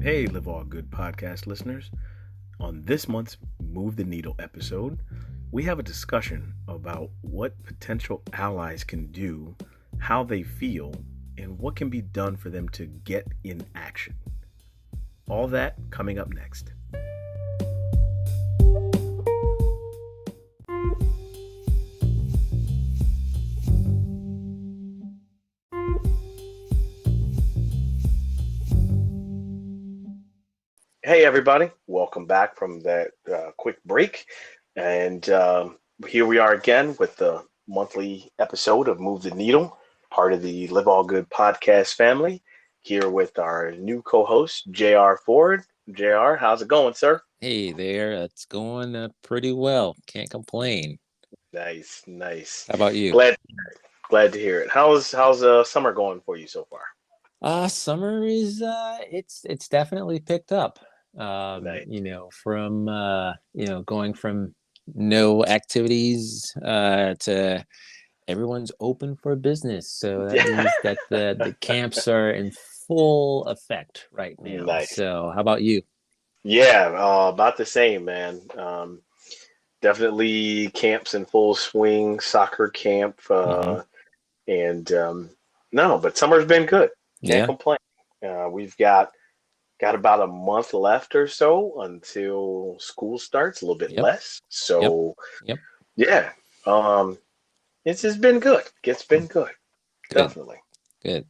Hey, Live All Good podcast listeners. On this month's Move the Needle episode, we have a discussion about what potential allies can do, how they feel, and what can be done for them to get in action. All that coming up next. Hey, everybody. Welcome back from that quick break. And here we are again with the monthly episode of Move the Needle, part of the Live All Good podcast family. Here with our new co host, JR Ford. JR, how's it going, sir? Hey there, it's going pretty well. Can't complain. Nice, nice. How about you? Glad to hear it. How's summer going for you so far? Summer is it's definitely picked up. Nice. From going from no activities to everyone's open for business. So that means that the camps are in full effect right now. Nice. So how about you? Yeah, about the same, man. Definitely camps in full swing, soccer camp, Hmm. and no, but summer's been good. Can't Yeah. complain. We've got about a month left or so until school starts, a little bit Yep. less. Yep. So Yep. yeah, um, it's just been good. It's been good, Good. definitely. Good.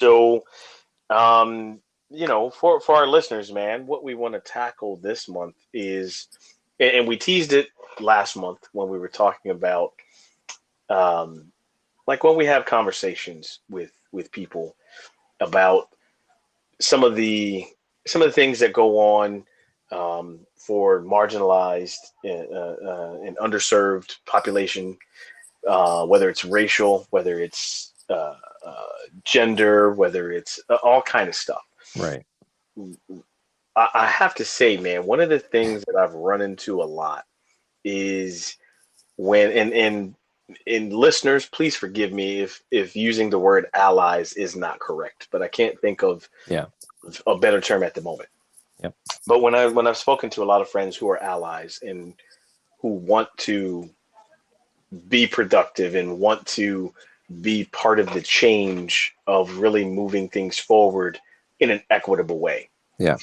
So um, for our listeners, man, what we want to tackle this month is, and we teased it last month when we were talking about, um, like when we have conversations with people about some of the some of the things that go on for marginalized and underserved population, whether it's racial, whether it's gender, whether it's all kind of stuff. Right. I have to say, man, one of the things that I've run into a lot is when and listeners, please forgive me if using the word allies is not correct, but I can't think of Yeah. a better term at the moment. Yep. But when I've spoken to a lot of friends who are allies and who want to be productive and want to be part of the change of really moving things forward in an equitable way. Yeah.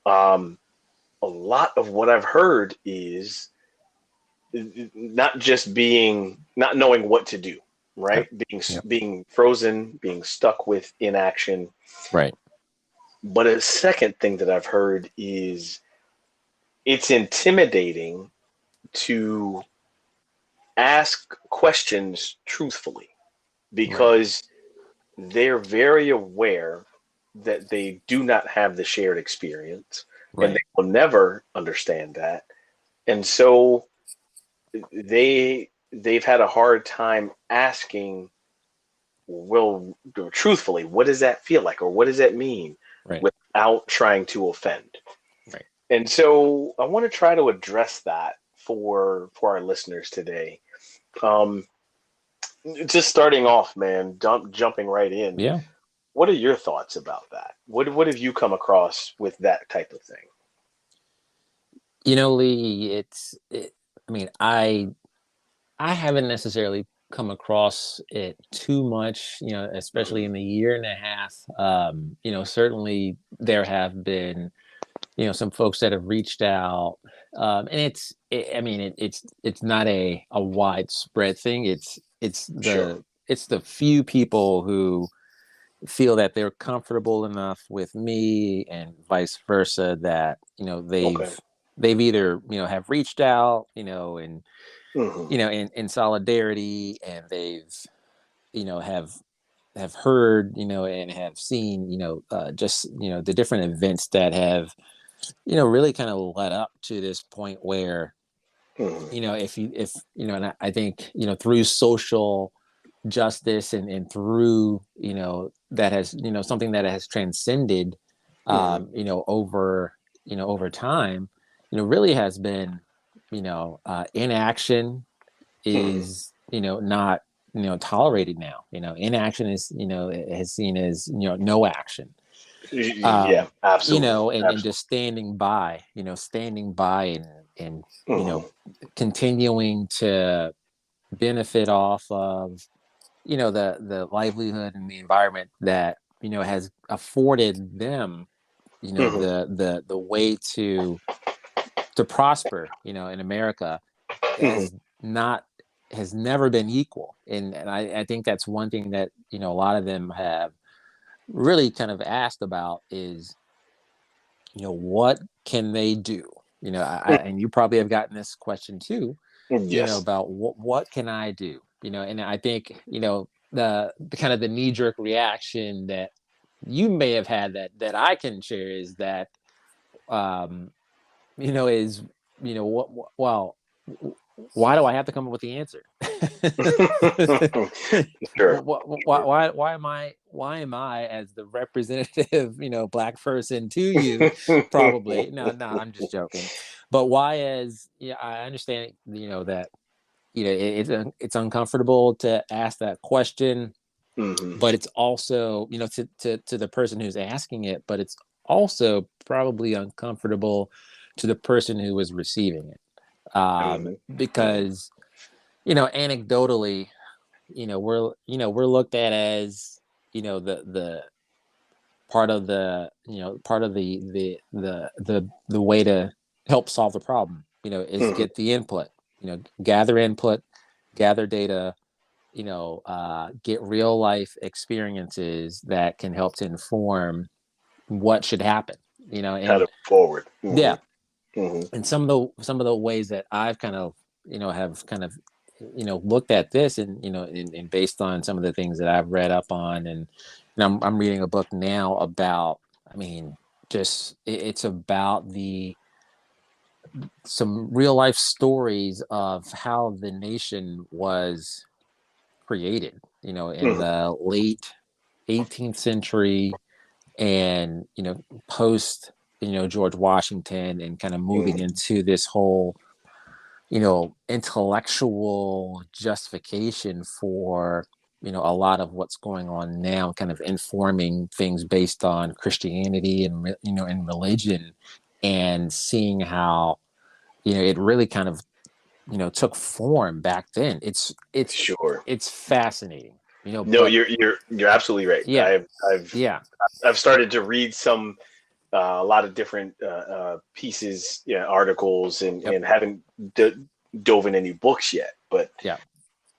Um, a lot of what I've heard is not just being not knowing what to do, right? Yep. Yep. Being frozen, being stuck with inaction. Right. But a second thing that I've heard is it's intimidating to ask questions truthfully Right. because they're very aware that they do not have the shared experience and they Right. will never understand that. And so they've had a hard time asking, well, truthfully, what does that feel like or what does that mean Right. without trying to offend? Right. And so I want to try to address that for our listeners today. Um, just starting off, man, jumping right in. Yeah. What are your thoughts about that? What have you come across with that type of thing? Lee, I mean, I haven't necessarily come across it too much, especially Mhm. in the year and a half. Certainly there have been, some folks that have reached out, and I mean, it's not a widespread thing. Sure. It's the few people who feel that they're comfortable enough with me and vice versa that Okay. they've either have reached out and Hmm. in solidarity, and they've have heard and have seen just the different events that have really kind of led up to this point where Hmm. if and I think through social justice and through that has something that has transcended Hmm. over over time really has been inaction Hmm. is not tolerated now. Inaction is has seen as no action. Yeah, absolutely, And just absolutely. standing by and Hmm. continuing to benefit off of the livelihood and the environment that has afforded them Hmm. the way to prosper in America Hmm. has not has never been equal, and I think that's one thing that a lot of them have really kind of asked about is what can they do. And you probably have gotten this question too, Yes. about what can I do. And I think the kind of the knee jerk reaction that you may have had that I can share is that um is well, why do I have to come up with the answer? Sure. Sure. Why am I as the representative black person to you? Probably no, I'm just joking. But why, as I understand that it's uncomfortable to ask that question, Hmm. but it's also to the person who's asking it, but it's also probably uncomfortable to the person who is receiving it, Hmm. Hmm. because anecdotally we're looked at as the part of the way to help solve the problem is Hmm. get the input, gather input, gather data, get real life experiences that can help to inform what should happen, How and to move forward. Hmm. yeah. Hmm. And some of the ways that I've kind of have kind of looked at this, and and based on some of the things that I've read up on, and I'm reading a book now about, I mean, just it's about the some real life stories of how the nation was created, in Hmm. the late 18th century, and post George Washington, and kind of moving Hmm. into this whole intellectual justification for a lot of what's going on now, kind of informing things based on Christianity and and religion, and seeing how it really kind of took form back then. Sure. It's fascinating, No, but you're absolutely right. yeah, I've yeah, I've started to read a lot of different pieces, articles, yep, and haven't d- dove in any books yet. yeah,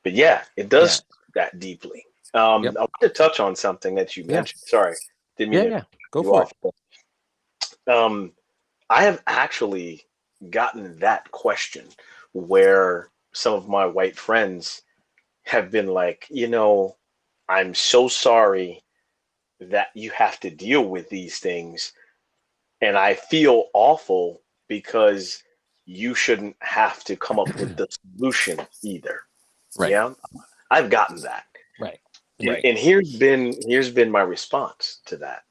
But yeah, it yeah, does that deeply. yep, I want to touch on something that you yeah, mentioned. Sorry, didn't mean yeah, to yeah, cut go you for off. it. Um, I have actually gotten that question where some of my white friends have been like, I'm so sorry that you have to deal with these things. And I feel awful because you shouldn't have to come up with the solution either. Right, Yeah, I've gotten that. right, And, right, and here's been my response to that.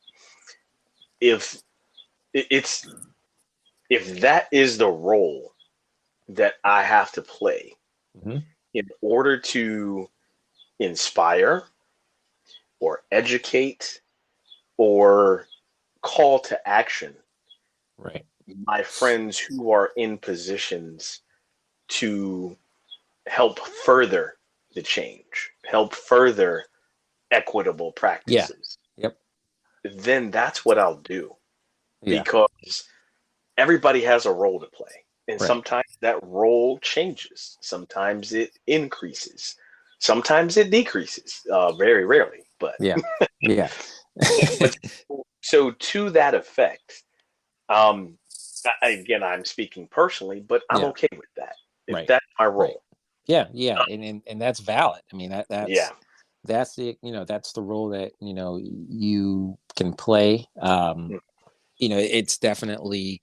If it's if that is the role that I have to play hmm, in order to inspire or educate or call to action right, my friends who are in positions to help further the change, help further equitable yeah, practices, yep, then that's what I'll do, yeah, because everybody has a role to play. And right, sometimes that role changes, sometimes it increases, sometimes it decreases, very rarely. yeah, yeah, But so to that effect, um, again, I'm speaking personally, but I'm yeah, okay with that if right, that's my right, role. yeah, yeah, and that's valid. I mean, Yeah. that's the that's the role that you can play. It's definitely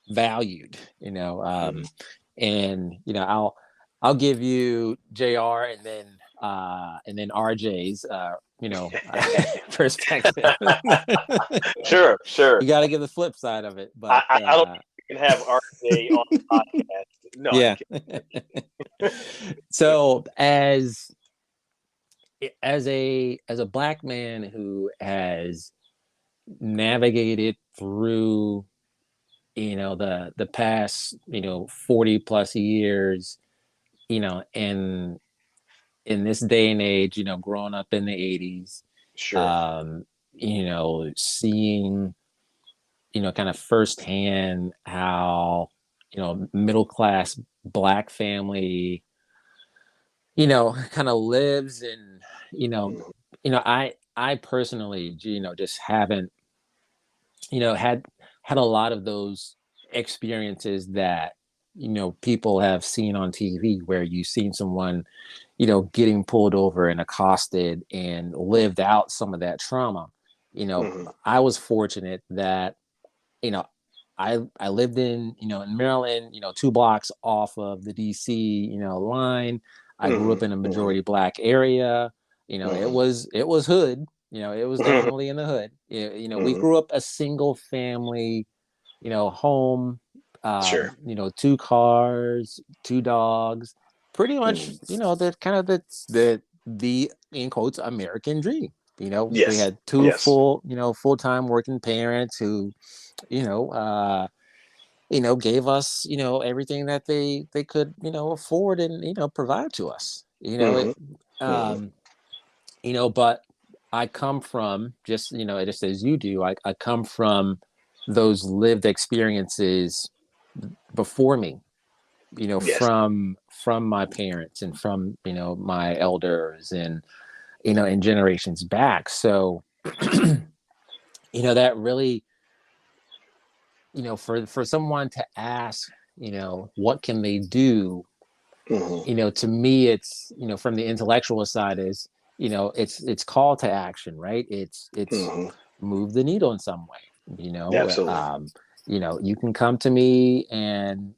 valued, Mhm. and I'll give you JR, and then RJ's perspective. Sure, sure. You got to give the flip side of it, I, but I, I don't think you can have RJ on the podcast. No, I'm yeah. kidding. So as a black man who has navigated through, the past, 40 plus years, and in this day and age, growing up in the 80s, Sure. um, seeing, kind of firsthand how, middle class black family, kind of lives. And, you know, Mhm. I personally, just haven't, had a lot of those experiences that, people have seen on TV, where you've seen someone, getting pulled over and accosted and lived out some of that trauma. Mhm. I was fortunate that, you know, I lived in Maryland, 2 blocks off of the DC, line. I grew up Mhm. in a Mhm. majority black area. Mhm. It was hood. It was Mhm. definitely in the hood. We Mhm. grew up a single family, home, Sure. 2 cars, 2 dogs, pretty much, Mhm. the kind of the in quotes American dream. We Yes. had two Yes. full-time working parents who, you know, uh, gave us, everything that they could, afford and, provide to us. Mhm. Mhm. Um, but I come from, just as you do, I come from those lived experiences before me, Yes. from my parents and from, my elders, and generations back. So, that really, for someone to ask, what can they do, Mhm. to me, it's, from the intellectual side, is, it's call to action, right? It's Mhm. move the needle in some way. you know Absolutely. um you can come to me and,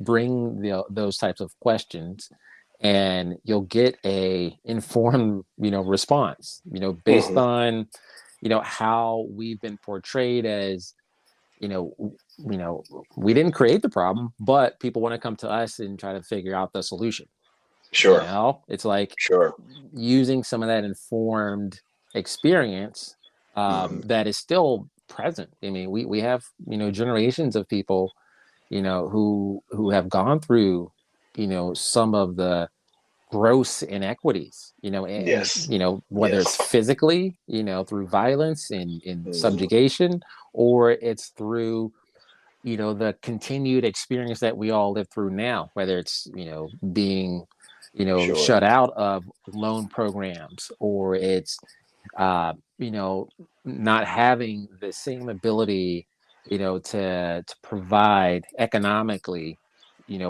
bring those types of questions, and you'll get a informed, response, based Mhm. on, how we've been portrayed as, you know we didn't create the problem, but people want to come to us and try to figure out the solution. Sure. It's like Sure. using some of that informed experience, Mhm. that is still present. I mean, we have, generations of people, who have gone through, some of the gross inequities, Yes. whether it's Yes. physically, through violence and in Mhm. subjugation, or it's through, the continued experience that we all live through now, whether it's, being, Sure. shut out of loan programs, or it's, not having the same ability, to provide economically,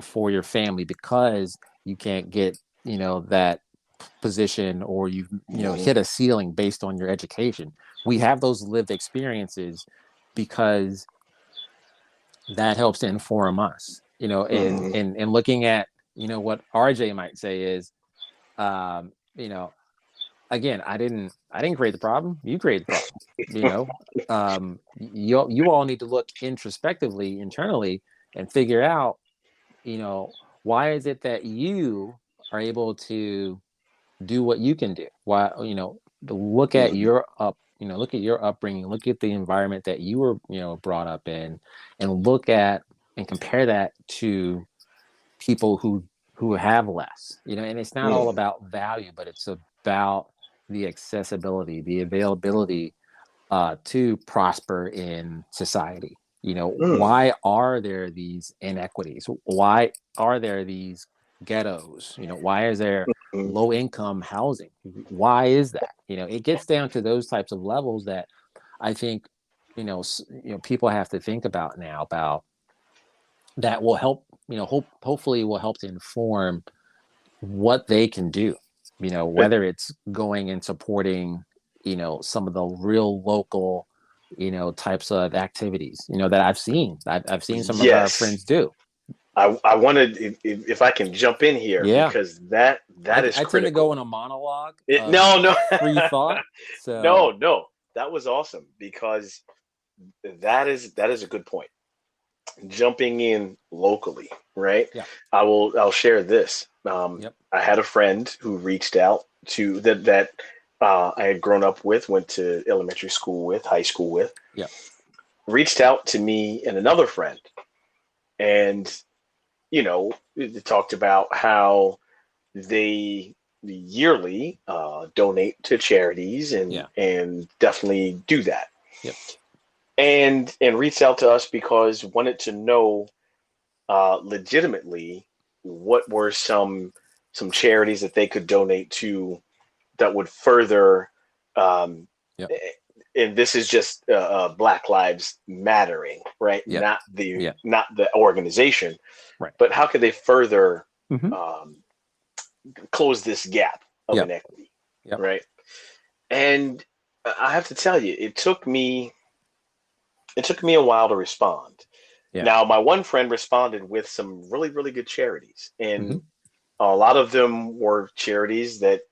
for your family, because you can't get, that position, or you've, Mhm. hit a ceiling based on your education. We have those lived experiences because that helps to inform us, Mhm. and looking at, what RJ might say is, um, you know, again, I didn't create the problem. You created the problem. You all need to look introspectively, internally, and figure out, why is it that you are able to do what you can do? Why, to look at Mhm. your upbringing, look at the environment that you were, brought up in, and look at and compare that to people who have less. And it's not all Mhm. about value, but it's about the accessibility, the availability, to prosper in society. Mhm. Why are there these inequities? Why are there these ghettos? Why is there Mhm. low income housing? Why is that? It gets down to those types of levels that I think, people have to think about now, about that will help, hopefully will help to inform what they can do, But whether it's going and supporting, some of the real local, types of activities, that I've seen some of our yes, friends do. I wanted, if I can jump in here, Yeah. because that is I tend to go critical. in a monologue of No, no, free thought. no, So no. That was awesome, because that is a good point. Jumping in locally, right? yeah. I'll share this. Yep. I had a friend who reached out to that I had grown up with, went to elementary school with, high school with, Yep. reached out to me and another friend, and they talked about how they yearly donate to charities and Yeah. definitely do that, Yep. and reached out to us because wanted to know legitimately what were some charities that they could donate to that would further um, Yep. and this is just Black Lives Mattering, right? Yep. The Yeah. not the organization, Right. but how could they further Mm-hmm. um, close this gap of Yep. inequity, Yep. right? And I have to tell you, it took me a while to respond. Yeah. Now, my one friend responded with some really, really good charities, Mm-hmm. and a lot of them were charities that,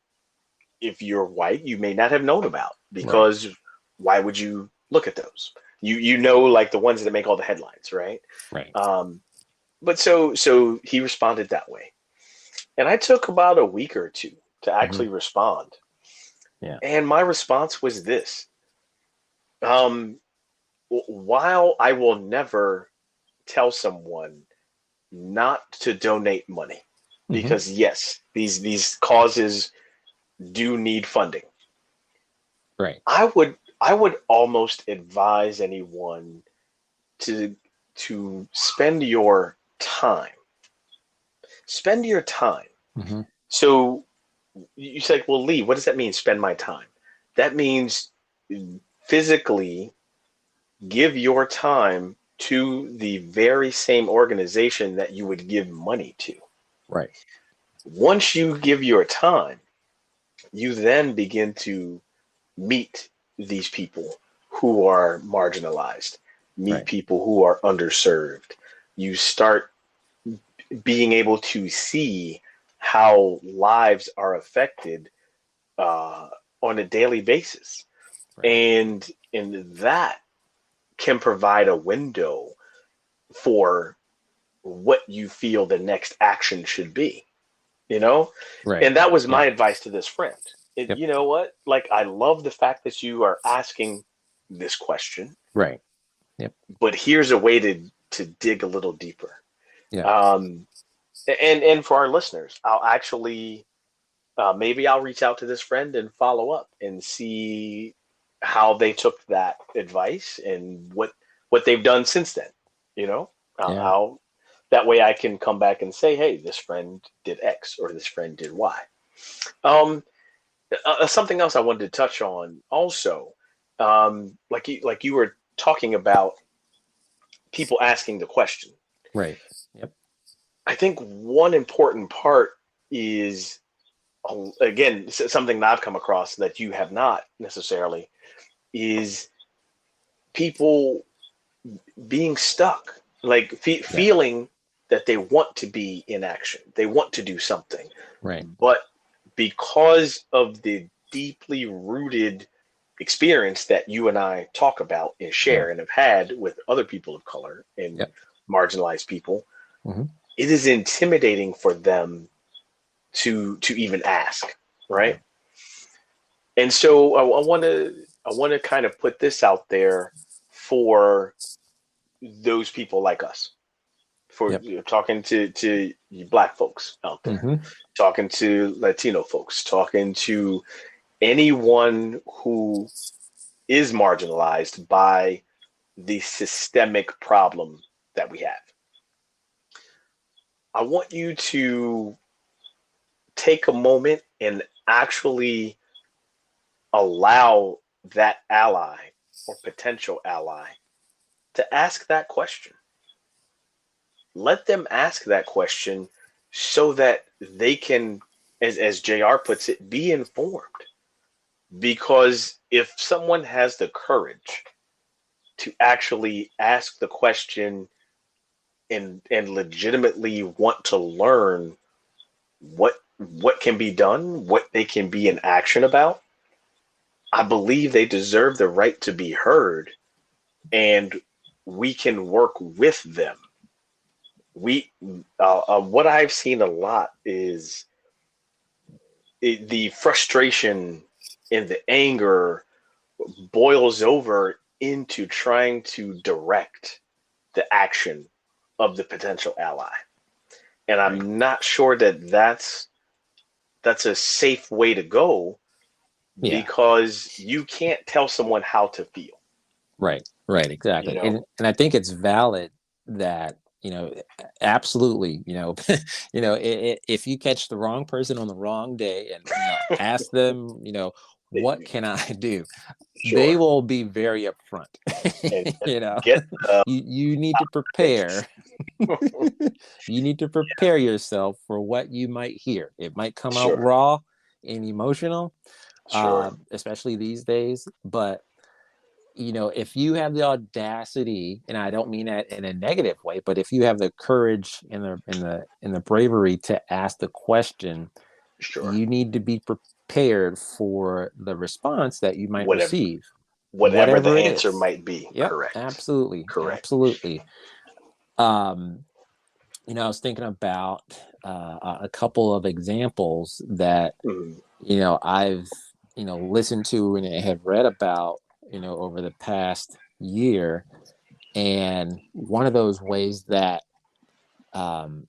if you're white, you may not have known about Right. because why would you look at those? You know, like the ones that make all the headlines, right? Right. Um, but so he responded that way, and I took about a week or two to Mm-hmm. actually respond, Yeah. and my response was this: um, while I will never tell someone not to donate money, Mm-hmm. because yes, these causes do need funding. Right. I would almost advise anyone to spend your time. Spend your time. Mm-hmm. So you say, well, Lee, what does that mean? Spend my time. That means physically give your time to the very same organization that you would give money to. Right. Once you give your time, you then begin to meet these people who are marginalized, meet Right. people who are underserved. You start being able to see how lives are affected uh, on a daily basis, Right. and that can provide a window for what you feel the next action should be. You know, Right. and that was Yep. my advice to this friend. Yep. You know what? Like, I love the fact that you are asking this question, Right. Yep. but here's a way to dig a little deeper. Yeah. Um, and for our listeners, I'll actually maybe I'll reach out to this friend and follow up and see how they took that advice and what they've done since then. You know, Yeah. I'll that way I can come back and say, hey, this friend did X or this friend did Y. Um, Something else I wanted to touch on also, like you were talking about people asking the question. Right. Yep. I think one important part is, again, something that I've come across that you have not necessarily, is people being stuck, like Yeah. feeling that they want to be in action, they want to do something, Right. but because of the deeply rooted experience that you and I talk about and Yeah. share and have had with other people of color and Yep. marginalized people, Mm-hmm. it is intimidating for them to even ask, Yeah. right? And so I want to kind of put this out there for those people like us, for Yep. talking to you black folks out there, Mm-hmm. talking to Latino folks, talking to anyone who is marginalized by the systemic problem that we have. I want you to take a moment and actually allow that ally or potential ally to ask that question. Let them ask that question so that they can, as JR puts it, be informed. Because if someone has the courage to actually ask the question and legitimately want to learn what can be done, what they can be in action about, I believe they deserve the right to be heard, and we can work with them. We What I've seen a lot is the frustration and the anger boils over into trying to direct the action of the potential ally. And Right. I'm not sure that that's a safe way to go, Yeah. because you can't tell someone how to feel, Right. Right. you Exactly. know. And I think it's valid that, absolutely, if you catch the wrong person on the wrong day and, ask them, what can I do? They Sure. will be very upfront. And you know, get you need to things. prepare. You need to prepare yourself for what you might hear. It might come out Sure. raw and emotional, Sure. especially these days. But if you have the audacity, and I don't mean that in a negative way, but if you have the courage and the bravery to ask the question, Sure. you need to be prepared for the response that you might Whatever receive, whatever the whatever it answer is. might be. Yep, Correct. absolutely, Correct. absolutely. Um, I was thinking about a couple of examples that Mhm. I've listened to and have read about over the past year, and one of those ways that um,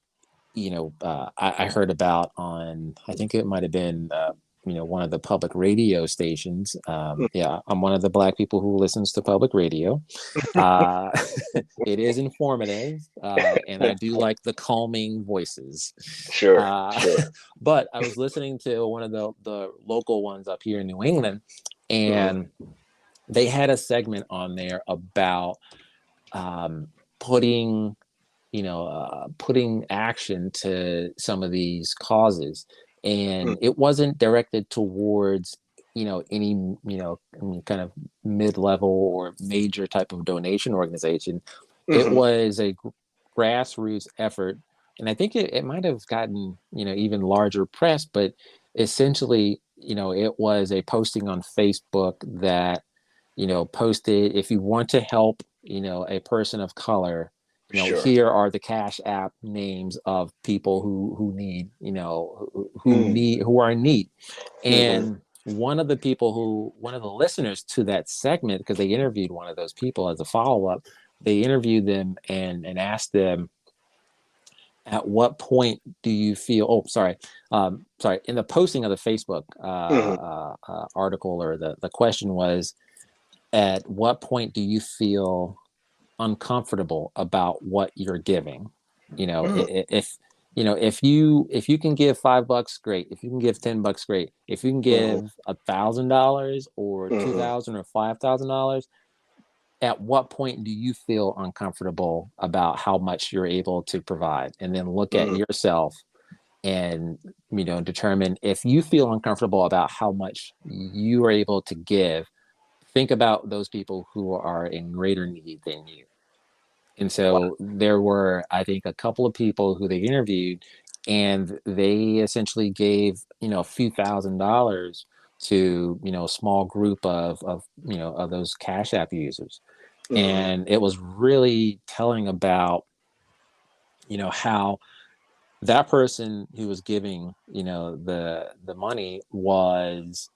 I heard about on, I think it might have been one of the public radio stations. Yeah, I'm one of the Black people who listens to public radio. uh, it is informative, and I do like the calming voices. Sure. uh, Sure. but I was listening to one of the local ones up here in New England, Mhm. and they had a segment on there about um, putting putting action to some of these causes. And it wasn't directed towards, any, kind of mid-level or major type of donation organization. It Mhm. was a grassroots effort. And I think it might have gotten, even larger press, but essentially, it was a posting on Facebook that, posted, if you want to help, a person of color, Sure. here are the Cash App names of people who need, Mm. who are in need. Mhm. And one of the listeners to that segment, because they interviewed one of those people as a follow-up, they interviewed them and asked them, at what point do you feel, sorry, in the posting of the Facebook Mhm. article, or the question was, at what point do you feel uncomfortable about what you're giving? Mm. If if you can give $5, great. If you can give $10, great. If you can Mhm. give $1,000 or Mhm. 2,000 or $5,000, at what point do you feel uncomfortable about how much you're able to provide? And then look at Mhm. yourself and determine, if you feel uncomfortable about how much you are able to give, think about those people who are in greater need than you. And Wow. so there were, I think, a couple of people who they interviewed, and they essentially gave, a few $1,000s to, a small group of those Cash App users. Mhm. And it was really telling about, how that person who was giving, the money was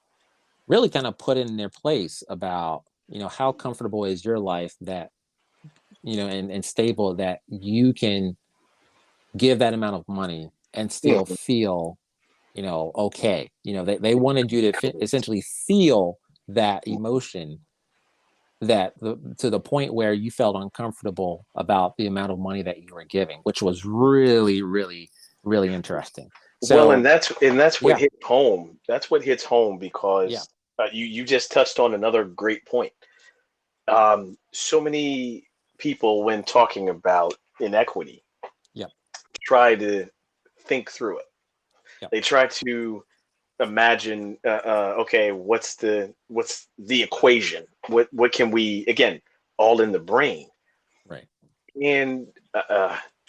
really kind of put in their place about, how comfortable is your life, that, and stable, that you can give that amount of money and still Mhm. feel, okay. They wanted you to essentially feel that emotion, to the point where you felt uncomfortable about the amount of money that you were giving, which was really, really, really interesting. Well, and So that's what yeah, hits home. That's what hits home, yeah, because you just touched on another great point. So many people, when talking about inequity, yeah, try to think through it. yeah, They try to imagine, okay, what's the equation? What can we, again, all in the brain? right, And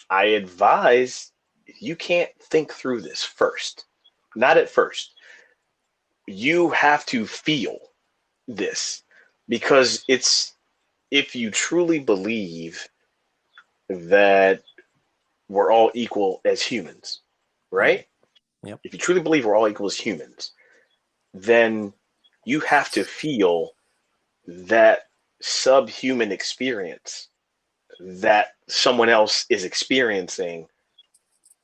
I advise, you can't think through this first. Not at first. You have to feel this, because it's, if you truly believe that we're all equal as humans, right, right? yep, If you truly believe we're all equal as humans, then you have to feel that subhuman experience that someone else is experiencing,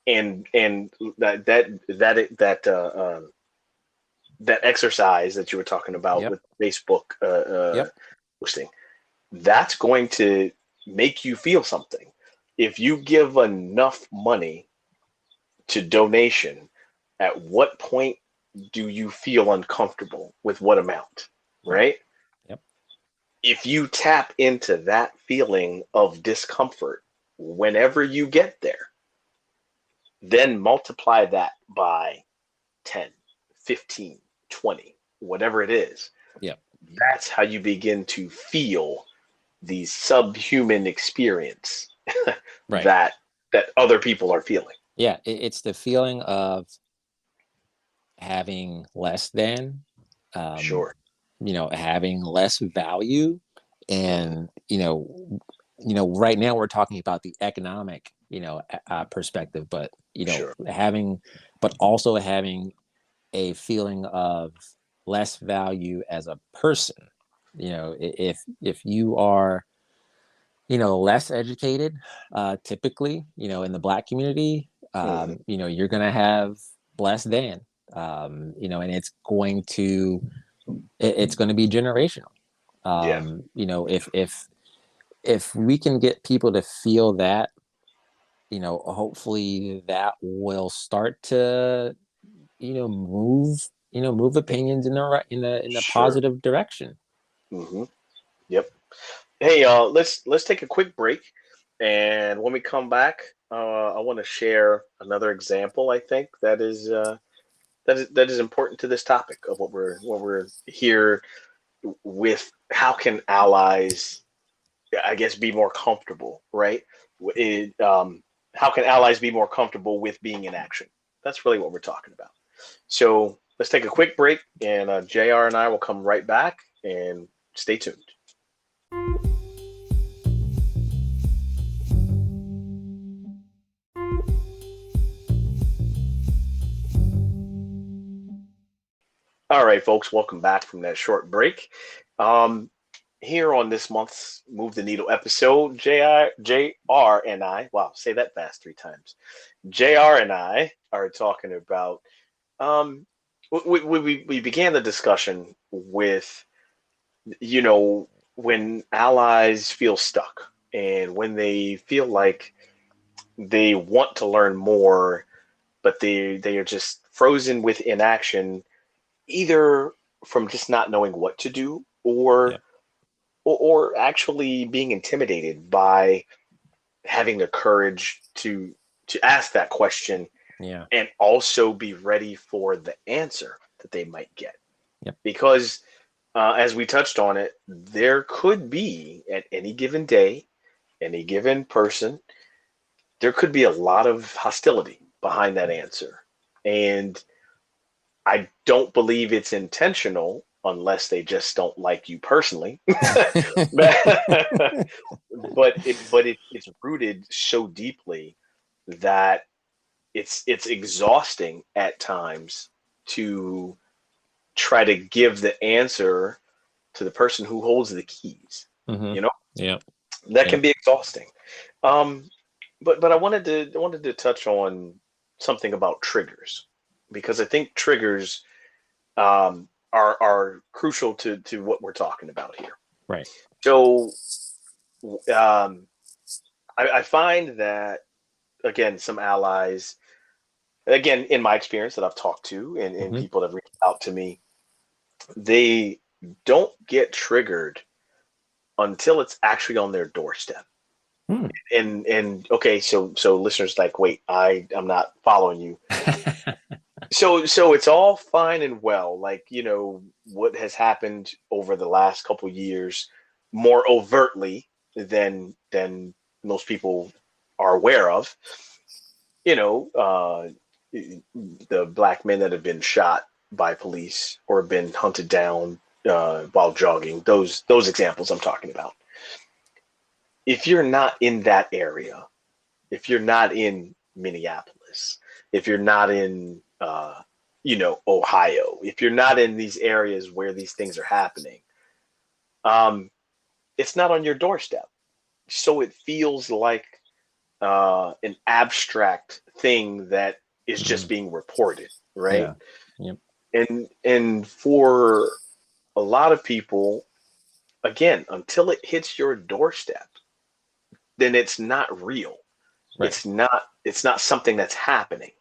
and that exercise that you were talking about Yep. with Facebook Yep. posting, that's going to make you feel something. If you give enough money to donation, at what point do you feel uncomfortable with what amount, Yep. right? Yep. If you tap into that feeling of discomfort whenever you get there, then multiply that by 10, 15, 20, whatever it is. Yep. That's how you begin to feel the subhuman experience Right. that other people are feeling. Yeah. It's the feeling of having less than, um, Sure. having less value, Mhm. and right now we're talking about the economic, perspective, but Sure. having, but also having a feeling of less value as a person. If you are less educated, typically, in the Black community, Hmm. you're gonna have less than, and it's going to be generational. Yeah. If we can get people to feel that, hopefully that will start to, move opinions in the right, in the Sure. positive direction. Hmm. Yep. Hey, let's take a quick break, and when we come back, I want to share another example. I think that is important to this topic of what we're here with. How can allies, I guess, be more comfortable, right? How can allies be more comfortable with being in action? That's really what we're talking about. So let's take a quick break, and JR and I will come right back, and stay tuned. All right, folks, welcome back from that short break. Um, Here on this month's Move the Needle episode, JR and I, wow, say that fast 3 times. JR and I are talking about, um, we began the discussion with, you know, when allies feel stuck and when they feel like they want to learn more, but they are just frozen with inaction, either from just not knowing what to do, Yeah. or actually being intimidated by having the courage to ask that question Yeah. and also be ready for the answer that they might get. Yep. Because as we touched on it, there could be at any given day, any given person, there could be a lot of hostility behind that answer. And I don't believe it's intentional unless they just don't like you personally. but it's rooted so deeply that it's exhausting at times to try to give the answer to the person who holds the keys. Hmm. You know, Yep. that can Yep. be exhausting. Um, but I wanted to touch on something about triggers, because I think triggers are crucial to what we're talking about here. Right. So um, I find that, again, some allies, again, in my experience that I've talked to, and Hmm. people that have reached out to me, they don't get triggered until it's actually on their doorstep. Hmm. And okay, so listeners, like, wait, I'm not following you. So it's all fine and well, like, what has happened over the last couple years, more overtly than most people are aware of. The black men that have been shot by police or been hunted down while jogging. Those examples I'm talking about. If you're not in that area, if you're not in Minneapolis, if you're not in Ohio, if you're not in these areas where these things are happening, um, it's not on your doorstep. So it feels like an abstract thing that is just Mm, being reported, right? yeah. Yep. And for a lot of people, again, until it hits your doorstep, then it's not real. Right. It's not something that's happening.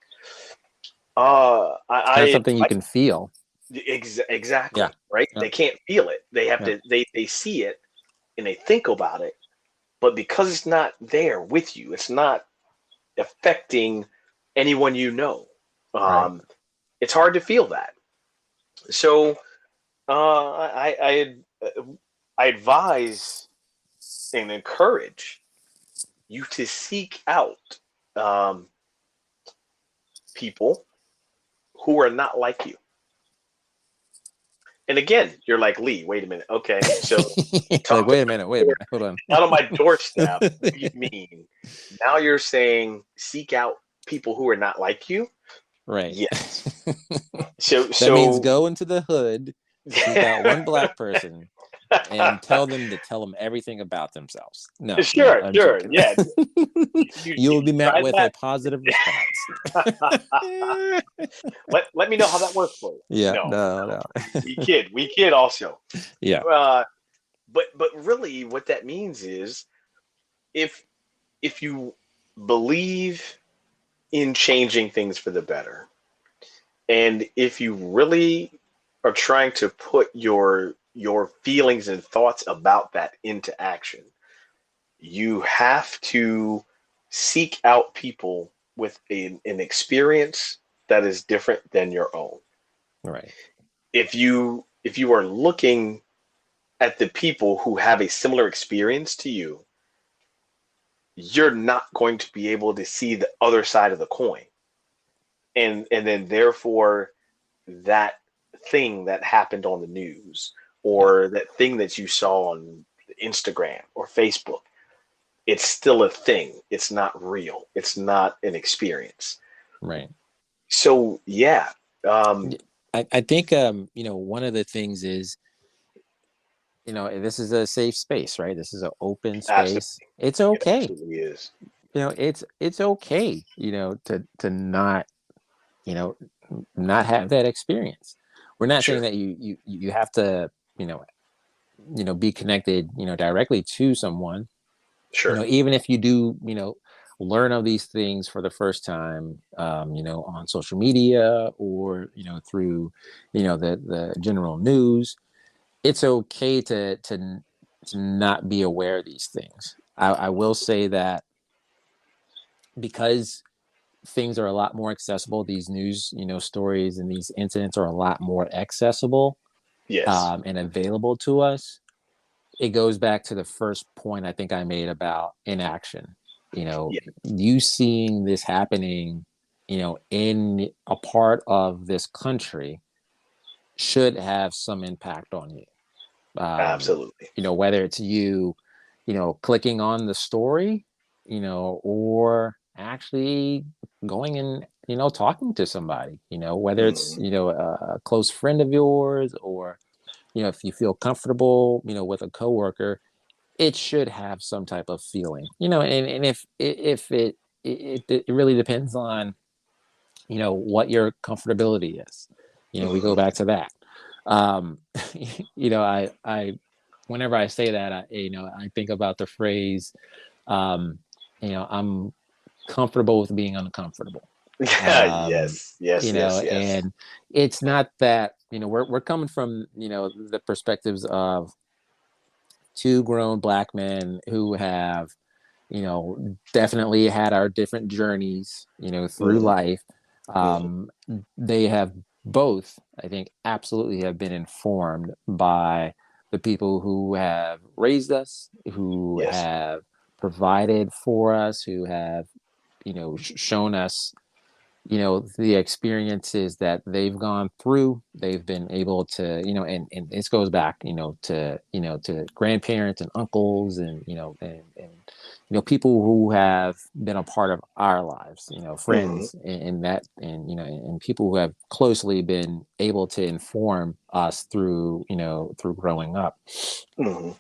It's not I something you can feel. Yeah. exactly, right? Yep. They can't feel it. They have Yep. to they see it and they think about it, but because it's not there with you, it's not affecting anyone you know. Right. Um, it's hard to feel that. So I advise and encourage you to seek out um, people who are not like you. And again, you're like, Lee, wait a minute. Okay, so Like, talk wait about a minute. Wait a minute. Hold on. out on my doorstep. What do you mean? Now you're saying seek out people who are not like you? Right. Yes. So That means so go into the hood, seek out one black person, and tell them everything about themselves. No, no, sure, I'm sure. joking. Yeah. You You will be met tried with a that? positive response. Let me know how that worked for you. Yeah, No, no, no. no. We kid also. Yeah, Uh, but really what that means is if you believe in changing things for the better, and if you really are trying to put your feelings and thoughts about that into action, you have to seek out people with an experience that is different than your own. right, If you are looking at the people who have a similar experience to you, you're not going to be able to see the other side of the coin. And then therefore that thing that happened on the news yeah, or that thing that you saw on Instagram or Facebook, it's still a thing. It's not real. It's not an experience. right. So yeah, um, I think one of the things is, this is a safe space, right? This is an open absolutely, space. It's it okay. absolutely is. It's okay, to not, you know, not have that experience. We're not saying Sure, that you have to, be connected, directly to someone, sure, even if you do, learn of these things for the first time, on social media or, through, the general news. It's okay to not be aware of these things. I will say that because things are a lot more accessible, these news, stories and these incidents are a lot more accessible, yes, and available to us. It goes back to the first point I think I made about inaction. yeah, You seeing this happening, in a part of this country should have some impact on you. absolutely. Whether it's you, clicking on the story, or actually going and, talking to somebody, whether it's, Mhm. a close friend of yours, or, if you feel comfortable, with a coworker, it should have some type of feeling, and if it really depends on, what your comfortability is. We go Mhm. back to that. um I whenever I say that, I think about the phrase, um I'm comfortable with being uncomfortable. um Yes, yes, yes, yes. and it's not that, we're coming from, the perspectives of two grown black men who have, definitely had our different journeys, through Mhm. life. Mhm. um they have both, I think, absolutely have been informed by the people who have raised us, who Yes, have provided for us, who have, shown us, the experiences that they've gone through. They've been able to, and this goes back, to grandparents and uncles, and people who have been a part of our lives, Hmm. friends in that, and people who have closely been able to inform us through growing up. Hmm.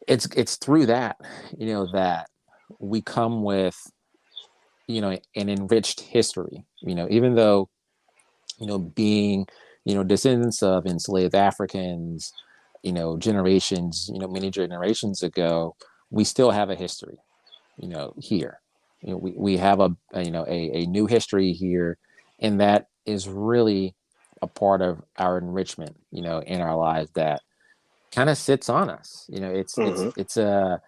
It's through that, that we come with, an enriched history, even though, being, descendants of enslaved Africans, many generations ago, we still have a history, here. We have a new history here, and that is really a part of our enrichment, in our lives that kind of sits on us. It's it's Hmm. it's a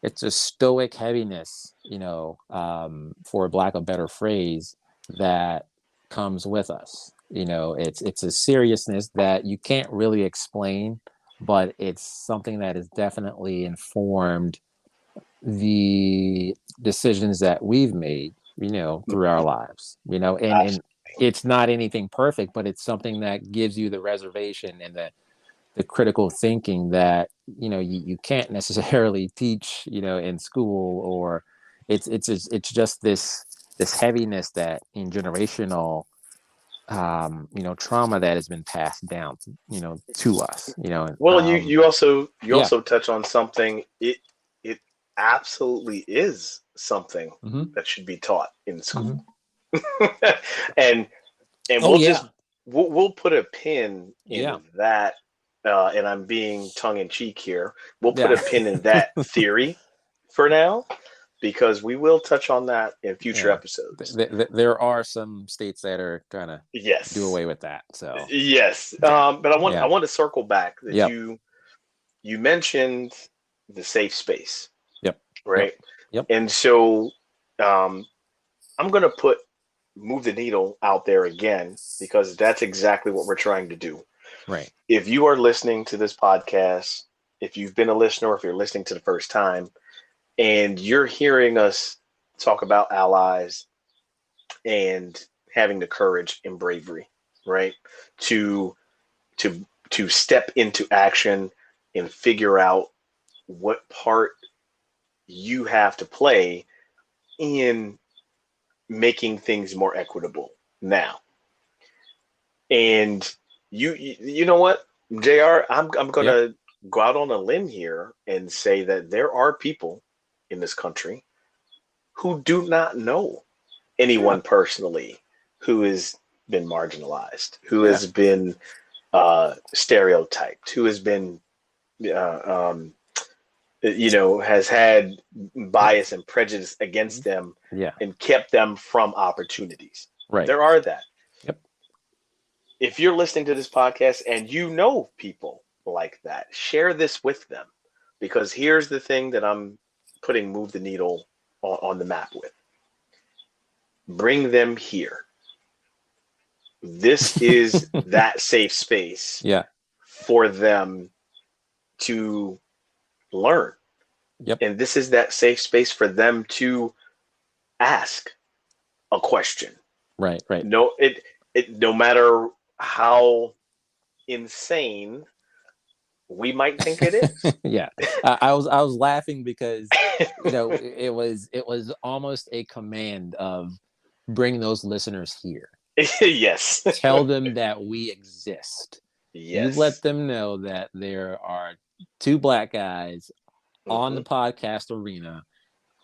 it's a stoic heaviness, for lack of a better phrase, that comes with us. It's a seriousness that you can't really explain, but it's something that has definitely informed the decisions that we've made, through our lives, and it's not anything perfect, but it's something that gives you the reservation and the critical thinking that, you can't necessarily teach, in school, or it's just this heaviness that in generational, trauma that has been passed down, to us, Well, you yeah. also touch on something. It absolutely is something Hmm. that should be taught in school, Hmm. and Oh yeah. we'll put a pin Yeah. in that. And I'm being tongue in cheek here. We'll put Yeah. a pin in that theory for now, because we will touch on that in future Yeah. episodes. There are some states that are trying to do Yes, away with that, so yes. yeah. But I Yeah. want to circle back that Yep. you mentioned the safe space, Yep. Yep. right? Yep. And so um, I'm going to put move the needle out there again, because that's exactly what we're trying to do. Right. If you are listening to this podcast, if you've been a listener, or if you're listening to the first time, and you're hearing us talk about allies and having the courage and bravery, right, to to step into action and figure out what part you have to play in making things more equitable now. And you know what, Jr. I'm Yep. gonna go out on a limb here and say that there are people in this country who do not know Yeah. anyone personally who has been marginalized, who Yeah. has been stereotyped, who has been uh, um, has had Yep. bias and prejudice against them Yeah. and kept them from opportunities. Right. There are that. Yep. If you're listening to this podcast and you know people like that, share this with them, because here's the thing that I'm putting move the needle on the map with. Bring them here. This is that safe space Yeah. for them to learn. Yep. And this is that safe space for them to ask a question. Right. Right. No, no matter how insane we might think it is. Yeah. I was laughing because, it was almost a command of bring those listeners here. Yes. Tell them that we exist. You let Yes. them know that there are two black guys on Hmm. the podcast arena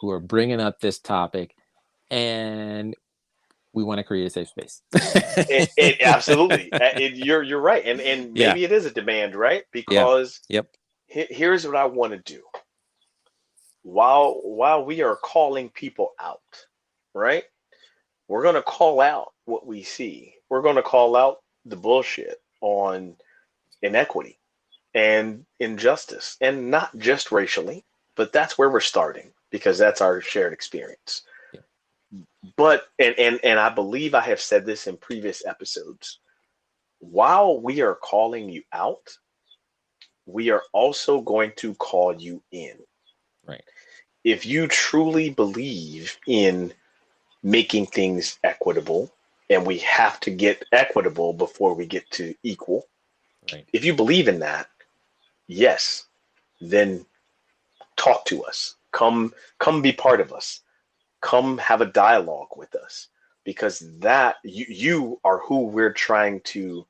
who are bringing up this topic, and we want to create a safe space. It absolutely. You're right, and Yeah. maybe it is a demand, right? Yeah. Because Yep. here's what I want to do. While we are calling people out, right? We're going to call out what we see. We're going to call out the bullshit on inequity and injustice, and not just racially, but that's where we're starting, because that's our shared experience. Yeah. But and I believe I have said this in previous episodes. While we are calling you out, we are also going to call you in. Right. If you truly believe in making things equitable, and we have to get equitable before we get to equal, Right. if you believe in that, yes, then talk to us. Come be part of us. Come have a dialogue with us, because that you are who we're trying to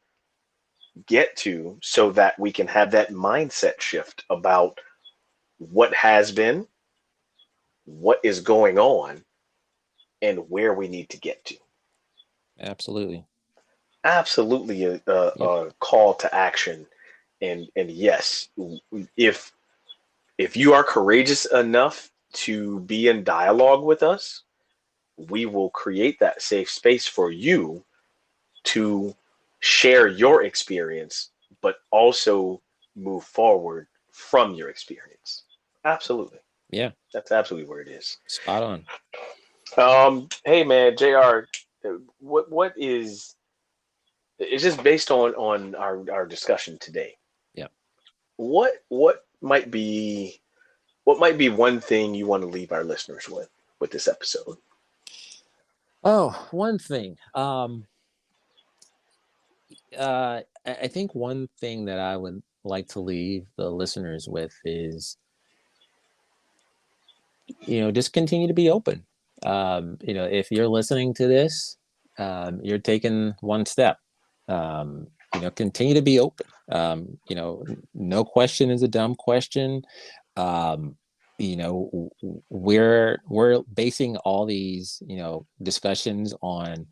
get to, so that we can have that mindset shift about what has been, what is going on, and where we need to get to. Absolutely. Absolutely Yep. a call to action. And yes, if if you are courageous enough to be in dialogue with us, we will create that safe space for you to share your experience, but also move forward from your experience. Absolutely. Yeah. That's absolutely where it is. Spot on. Hey man, JR, what is, it's just based on our discussion today. Yeah. What what might be one thing you want to leave our listeners with this episode? Oh, one thing. I think one thing that I would like to leave the listeners with is, just continue to be open. If you're listening to this, you're taking one step. Continue to be open. No question is a dumb question. Um, we're basing all these, discussions on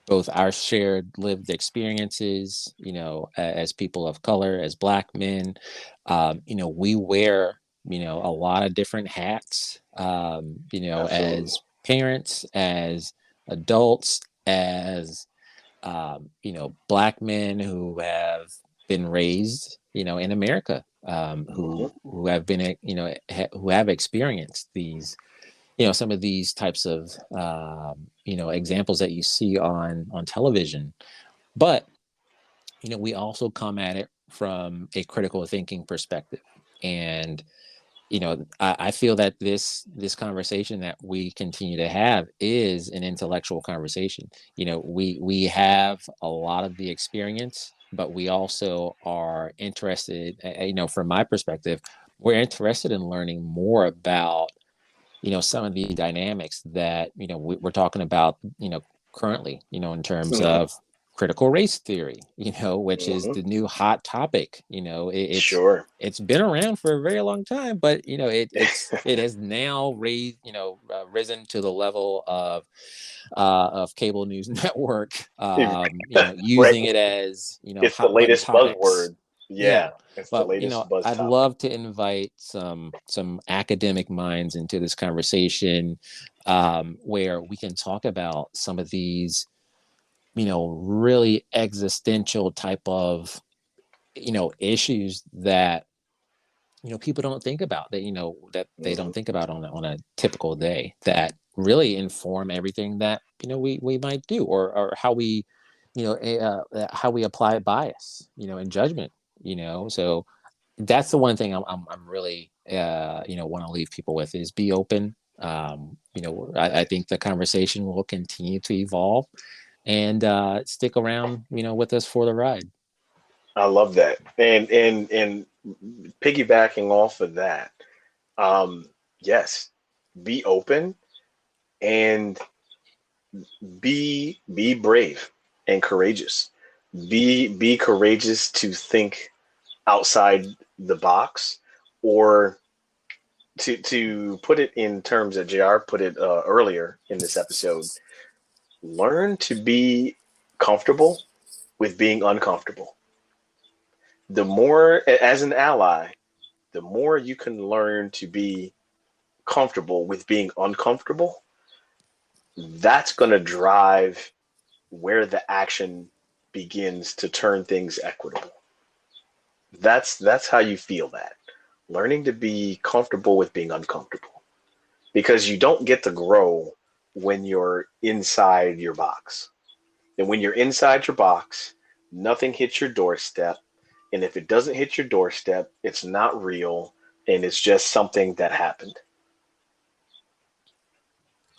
both our shared lived experiences, as people of color, as Black men. We wear, a lot of different hats, Absolutely. as parents, as adults, as, Black men who have been raised, in America, Hmm. who have been, who have experienced these, some of these types of, examples that you see on television. But we also come at it from a critical thinking perspective. And I feel that this conversation that we continue to have is an intellectual conversation. We have a lot of the experience, but we also are interested, from my perspective, we're interested in learning more about, some of the dynamics that, we're talking about, currently, in terms Hmm. of critical race theory, which is Hmm. the new hot topic. Sure. It's been around for a very long time, but it has now raised, risen to the level of cable news network, Right. using it as, It's the hot button latest topics. buzzword. Yeah. Yeah, it's the But latest buzz I'd topic. love to invite some academic minds into this conversation, where we can talk about some of these, really existential type of, issues that, people don't think about, that that they Hmm. don't think about on a typical day, that really inform everything that, we might do, or how we, how we apply bias, and judgment. So that's the one thing I'm really, want to leave people with, is be open. I think the conversation will continue to evolve, and stick around, with us for the ride. I love that. And piggybacking off of that, um, yes, be open and be brave and courageous. Be courageous to think outside the box, or to put it in terms that JR put it earlier in this episode, learn to be comfortable with being uncomfortable. The more, as an ally, the more you can learn to be comfortable with being uncomfortable, that's going to drive where the action begins to turn things equitable. That's how you feel that. Learning to be comfortable with being uncomfortable, because you don't get to grow when you're inside your box. And when you're inside your box, nothing hits your doorstep. And if it doesn't hit your doorstep, it's not real, and it's just something that happened.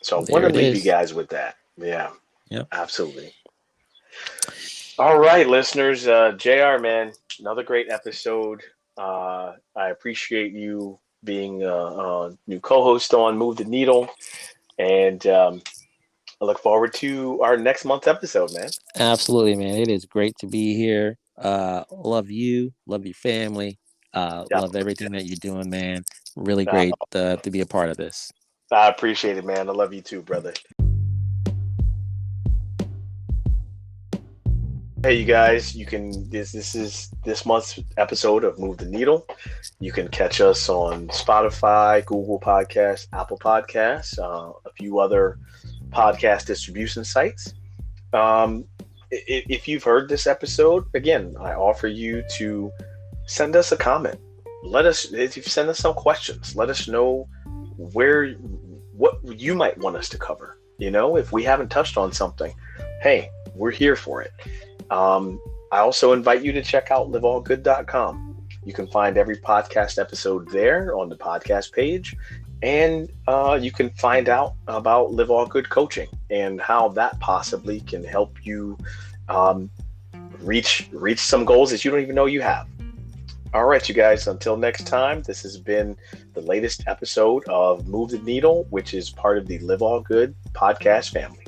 So I want There to it leave you is. guys with that. Yeah, Yep. absolutely. All right, listeners. JR, man, another great episode. I appreciate you being a new co-host on Move the Needle, and I look forward to our next month's episode, man. Absolutely, man. It is great to be here. Love you, love your family, Yeah, love everything that you're doing, man. Really uh, great to be a part of this. I appreciate it, man. I love you too, brother. Hey, you guys, you can this is this month's episode of Move the Needle. You can catch us on Spotify, Google Podcasts, Apple Podcasts, a few other podcast distribution sites. If you've heard this episode, again, I offer you to send us a comment. Let us, if you send us some questions, let us know where, what you might want us to cover. You know, if we haven't touched on something, hey, we're here for it. I also invite you to check out liveallgood.com. You can find every podcast episode there on the podcast page. And you can find out about Live All Good Coaching and how that possibly can help you reach some goals that you don't even know you have. All right, you guys, until next time, this has been the latest episode of Move the Needle, which is part of the Live All Good podcast family.